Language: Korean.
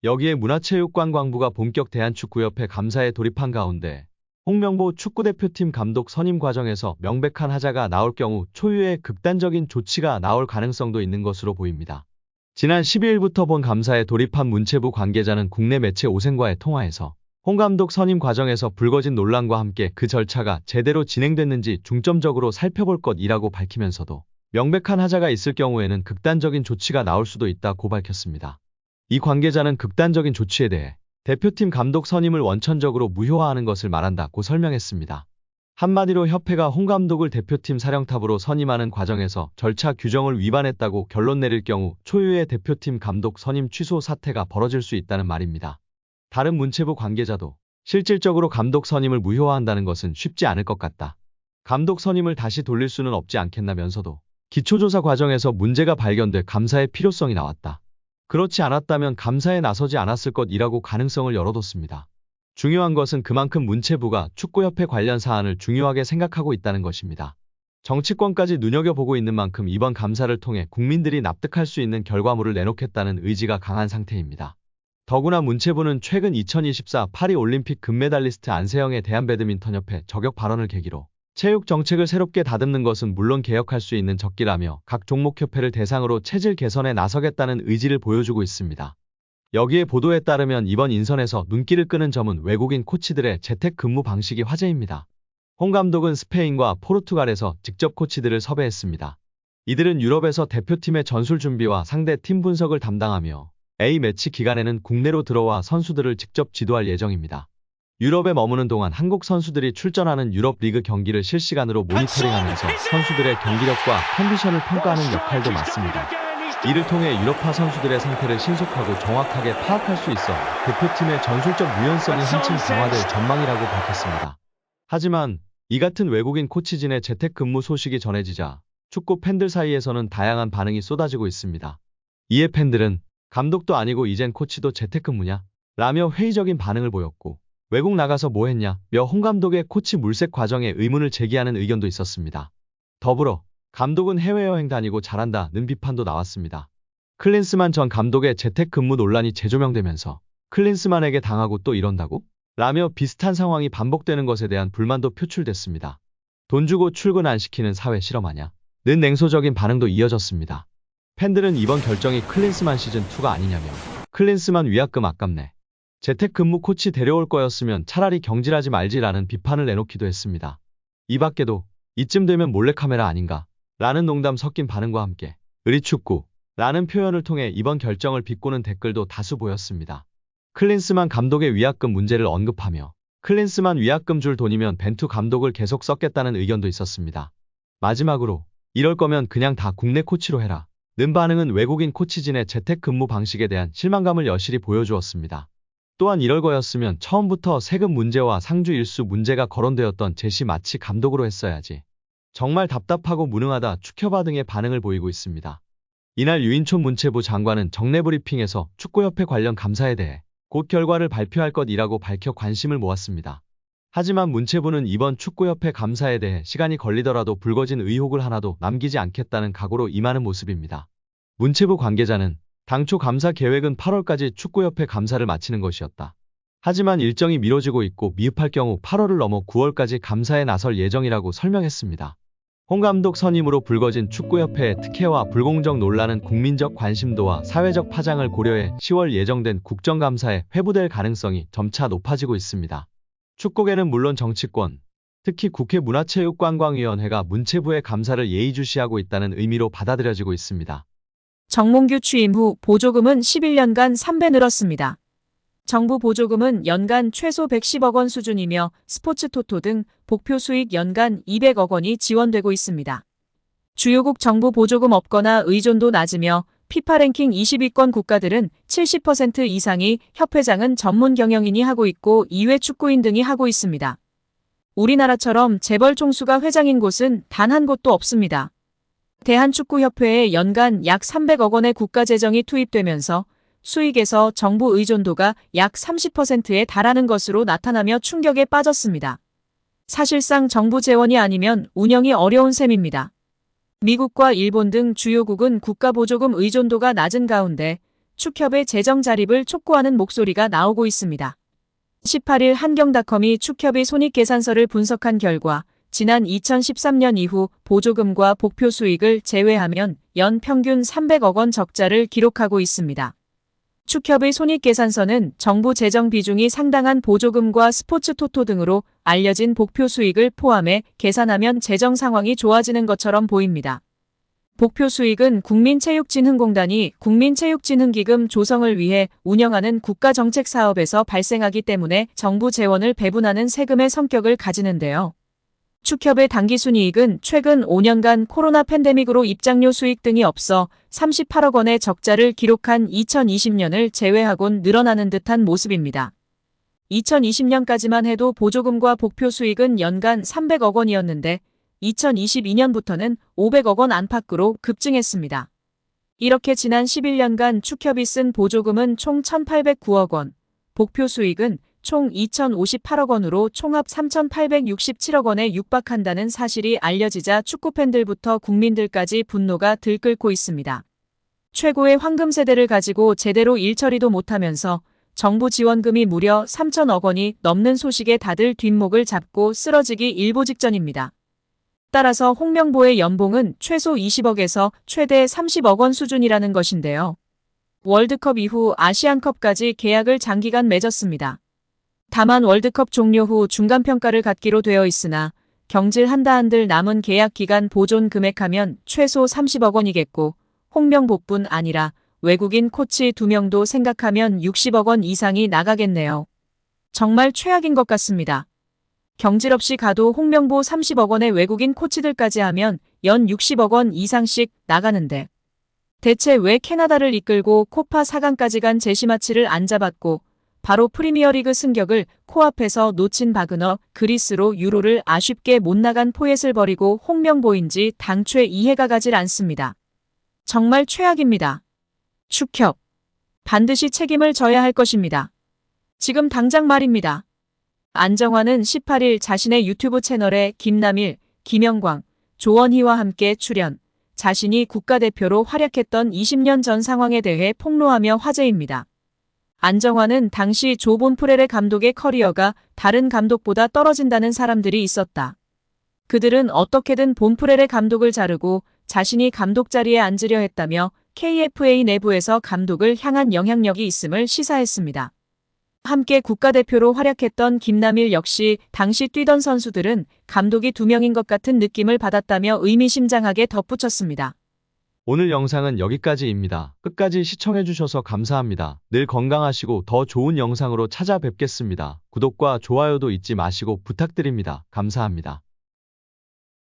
여기에 문화체육관광부가 본격 대한축구협회 감사에 돌입한 가운데 홍명보 축구대표팀 감독 선임 과정에서 명백한 하자가 나올 경우 초유의 극단적인 조치가 나올 가능성도 있는 것으로 보입니다. 지난 12일부터 본 감사에 돌입한 문체부 관계자는 국내 매체 오센과의 통화에서 홍 감독 선임 과정에서 불거진 논란과 함께 그 절차가 제대로 진행됐는지 중점적으로 살펴볼 것이라고 밝히면서도 명백한 하자가 있을 경우에는 극단적인 조치가 나올 수도 있다고 밝혔습니다. 이 관계자는 극단적인 조치에 대해 대표팀 감독 선임을 원천적으로 무효화하는 것을 말한다고 설명했습니다. 한마디로 협회가 홍 감독을 대표팀 사령탑으로 선임하는 과정에서 절차 규정을 위반했다고 결론 내릴 경우 초유의 대표팀 감독 선임 취소 사태가 벌어질 수 있다는 말입니다. 다른 문체부 관계자도 실질적으로 감독 선임을 무효화한다는 것은 쉽지 않을 것 같다. 감독 선임을 다시 돌릴 수는 없지 않겠나면서도 기초조사 과정에서 문제가 발견돼 감사의 필요성이 나왔다. 그렇지 않았다면 감사에 나서지 않았을 것이라고 가능성을 열어뒀습니다. 중요한 것은 그만큼 문체부가 축구협회 관련 사안을 중요하게 생각하고 있다는 것입니다. 정치권까지 눈여겨보고 있는 만큼 이번 감사를 통해 국민들이 납득할 수 있는 결과물을 내놓겠다는 의지가 강한 상태입니다. 더구나 문체부는 최근 2024 파리올림픽 금메달리스트 안세영의 대한배드민턴협회 저격 발언을 계기로 체육 정책을 새롭게 다듬는 것은 물론 개혁할 수 있는 적기라며 각 종목협회를 대상으로 체질 개선에 나서겠다는 의지를 보여주고 있습니다. 여기에 보도에 따르면 이번 인선에서 눈길을 끄는 점은 외국인 코치들의 재택근무 방식이 화제입니다. 홍 감독은 스페인과 포르투갈에서 직접 코치들을 섭외했습니다. 이들은 유럽에서 대표팀의 전술 준비와 상대 팀 분석을 담당하며 A매치 기간에는 국내로 들어와 선수들을 직접 지도할 예정입니다. 유럽에 머무는 동안 한국 선수들이 출전하는 유럽 리그 경기를 실시간으로 모니터링하면서 선수들의 경기력과 컨디션을 평가하는 역할도 맡습니다. 이를 통해 유럽파 선수들의 상태를 신속하고 정확하게 파악할 수 있어 대표팀의 전술적 유연성이 한층 강화될 전망이라고 밝혔습니다. 하지만 이 같은 외국인 코치진의 재택근무 소식이 전해지자 축구 팬들 사이에서는 다양한 반응이 쏟아지고 있습니다. 이에 팬들은 감독도 아니고 이젠 코치도 재택근무냐? 라며 회의적인 반응을 보였고 외국 나가서 뭐 했냐? 며 홍 감독의 코치 물색 과정에 의문을 제기하는 의견도 있었습니다. 더불어 감독은 해외여행 다니고 잘한다는 비판도 나왔습니다. 클린스만 전 감독의 재택근무 논란이 재조명되면서 클린스만에게 당하고 또 이런다고? 라며 비슷한 상황이 반복되는 것에 대한 불만도 표출됐습니다. 돈 주고 출근 안 시키는 사회 실험하냐? 는 냉소적인 반응도 이어졌습니다. 팬들은 이번 결정이 클린스만 시즌2가 아니냐며 클린스만 위약금 아깝네. 재택근무 코치 데려올 거였으면 차라리 경질하지 말지라는 비판을 내놓기도 했습니다. 이 밖에도 이쯤 되면 몰래카메라 아닌가? 라는 농담 섞인 반응과 함께 의리축구 라는 표현을 통해 이번 결정을 비꼬는 댓글도 다수 보였습니다. 클린스만 감독의 위약금 문제를 언급하며 클린스만 위약금 줄 돈이면 벤투 감독을 계속 썼겠다는 의견도 있었습니다. 마지막으로 이럴 거면 그냥 다 국내 코치로 해라. 는 반응은 외국인 코치진의 재택근무 방식에 대한 실망감을 여실히 보여주었습니다. 또한 이럴 거였으면 처음부터 세금 문제와 상주 일수 문제가 거론되었던 제시 마치 감독으로 했어야지. 정말 답답하고 무능하다 축협화 등의 반응을 보이고 있습니다. 이날 유인촌 문체부 장관은 정례 브리핑에서 축구협회 관련 감사에 대해 곧 결과를 발표할 것이라고 밝혀 관심을 모았습니다. 하지만 문체부는 이번 축구협회 감사에 대해 시간이 걸리더라도 불거진 의혹을 하나도 남기지 않겠다는 각오로 임하는 모습입니다. 문체부 관계자는 당초 감사 계획은 8월까지 축구협회 감사를 마치는 것이었다. 하지만 일정이 미뤄지고 있고 미흡할 경우 8월을 넘어 9월까지 감사에 나설 예정이라고 설명했습니다. 홍 감독 선임으로 불거진 축구협회의 특혜와 불공정 논란은 국민적 관심도와 사회적 파장을 고려해 10월 예정된 국정감사에 회부될 가능성이 점차 높아지고 있습니다. 축구계는 물론 정치권, 특히 국회 문화체육관광위원회가 문체부의 감사를 예의주시하고 있다는 의미로 받아들여지고 있습니다. 정몽규 취임 후 보조금은 11년간 3배 늘었습니다. 정부 보조금은 연간 최소 110억 원 수준이며 스포츠 토토 등 복표 수익 연간 200억 원이 지원되고 있습니다. 주요국 정부 보조금 없거나 의존도 낮으며 피파 랭킹 20위권 국가들은 70% 이상이 협회장은 전문 경영인이 하고 있고 이외 축구인 등이 하고 있습니다. 우리나라처럼 재벌 총수가 회장인 곳은 단 한 곳도 없습니다. 대한축구협회에 연간 약 300억 원의 국가재정이 투입되면서 수익에서 정부 의존도가 약 30%에 달하는 것으로 나타나며 충격에 빠졌습니다. 사실상 정부 재원이 아니면 운영이 어려운 셈입니다. 미국과 일본 등 주요국은 국가보조금 의존도가 낮은 가운데 축협의 재정 자립을 촉구하는 목소리가 나오고 있습니다. 18일 한경닷컴이 축협의 손익계산서를 분석한 결과 지난 2013년 이후 보조금과 복표 수익을 제외하면 연 평균 300억 원 적자를 기록하고 있습니다. 축협의 손익계산서는 정부 재정 비중이 상당한 보조금과 스포츠 토토 등으로 알려진 복표 수익을 포함해 계산하면 재정 상황이 좋아지는 것처럼 보입니다. 복표 수익은 국민체육진흥공단이 국민체육진흥기금 조성을 위해 운영하는 국가정책사업에서 발생하기 때문에 정부 재원을 배분하는 세금의 성격을 가지는데요. 축협의 당기순이익은 최근 5년간 코로나 팬데믹으로 입장료 수익 등이 없어 38억 원의 적자를 기록한 2020년을 제외하곤 늘어나는 듯한 모습입니다. 2020년까지만 해도 보조금과 복표 수익은 연간 300억 원이었는데 2022년부터는 500억 원 안팎으로 급증했습니다. 이렇게 지난 11년간 축협이 쓴 보조금은 총 1,809억 원, 복표 수익은 총 2,058억 원으로 총합 3,867억 원에 육박한다는 사실이 알려지자 축구팬들부터 국민들까지 분노가 들끓고 있습니다. 최고의 황금 세대를 가지고 제대로 일처리도 못하면서 정부 지원금이 무려 3,000억 원이 넘는 소식에 다들 뒷목을 잡고 쓰러지기 일보 직전입니다. 따라서 홍명보의 연봉은 최소 20억에서 최대 30억 원 수준이라는 것인데요. 월드컵 이후 아시안컵까지 계약을 장기간 맺었습니다. 다만 월드컵 종료 후 중간평가를 갖기로 되어 있으나 경질한다 한들 남은 계약 기간 보존 금액하면 최소 30억 원이겠고 홍명보뿐 아니라 외국인 코치 2명도 생각하면 60억 원 이상이 나가겠네요. 정말 최악인 것 같습니다. 경질 없이 가도 홍명보 30억 원의 외국인 코치들까지 하면 연 60억 원 이상씩 나가는데 대체 왜 캐나다를 이끌고 코파 4강까지 간 제시마치를 안 잡았고 바로 프리미어리그 승격을 코앞에서 놓친 바그너 그리스로 유로를 아쉽게 못 나간 포엣을 버리고 홍명보인지 당최 이해가 가질 않습니다. 정말 최악입니다. 축협. 반드시 책임을 져야 할 것입니다. 지금 당장 말입니다. 안정환은 18일 자신의 유튜브 채널에 김남일, 김영광, 조원희와 함께 출연, 자신이 국가대표로 활약했던 20년 전 상황에 대해 폭로하며 화제입니다. 안정환은 당시 조 본프렐의 감독의 커리어가 다른 감독보다 떨어진다는 사람들이 있었다. 그들은 어떻게든 본프렐의 감독을 자르고 자신이 감독 자리에 앉으려 했다며 KFA 내부에서 감독을 향한 영향력이 있음을 시사했습니다. 함께 국가대표로 활약했던 김남일 역시 당시 뛰던 선수들은 감독이 2명인 것 같은 느낌을 받았다며 의미심장하게 덧붙였습니다. 오늘 영상은 여기까지입니다. 끝까지 시청해주셔서 감사합니다. 늘 건강하시고 더 좋은 영상으로 찾아뵙겠습니다. 구독과 좋아요도 잊지 마시고 부탁드립니다. 감사합니다.